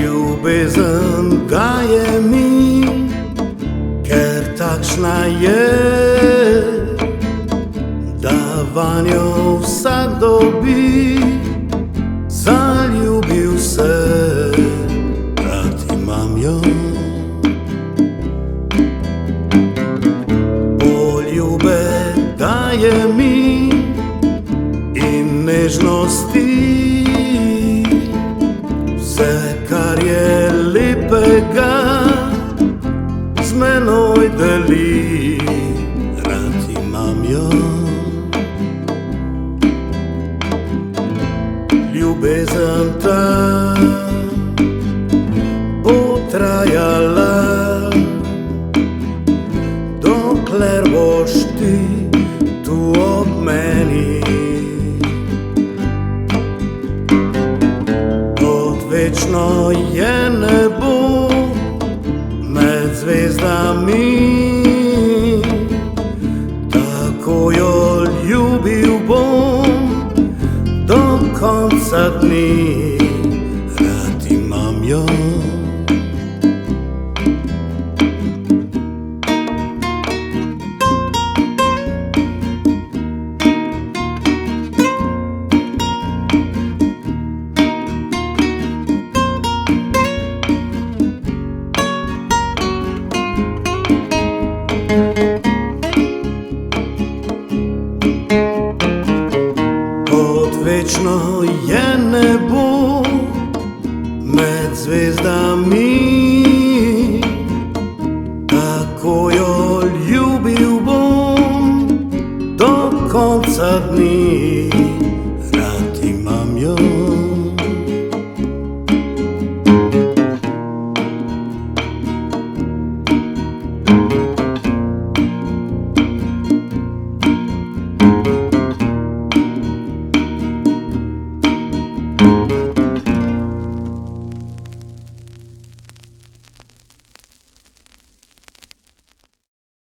Ljubezen daje mi, ker takšna je, da vanjo vsak dobi. Zaljubil se, rad imam jo. Poljube daje mi in nežnosti, vse, kar je lepega, z menoj deli, rad imam jo. Ljubezen ta bo trajala, dokler boš ti tu ob meni. Odvečno je nebo med zvezdami, tako jo ljubil bom do konca dni, rad imam jo. Odvečno je nebo med zvezdami, tako jo ljubil bom do konca dni.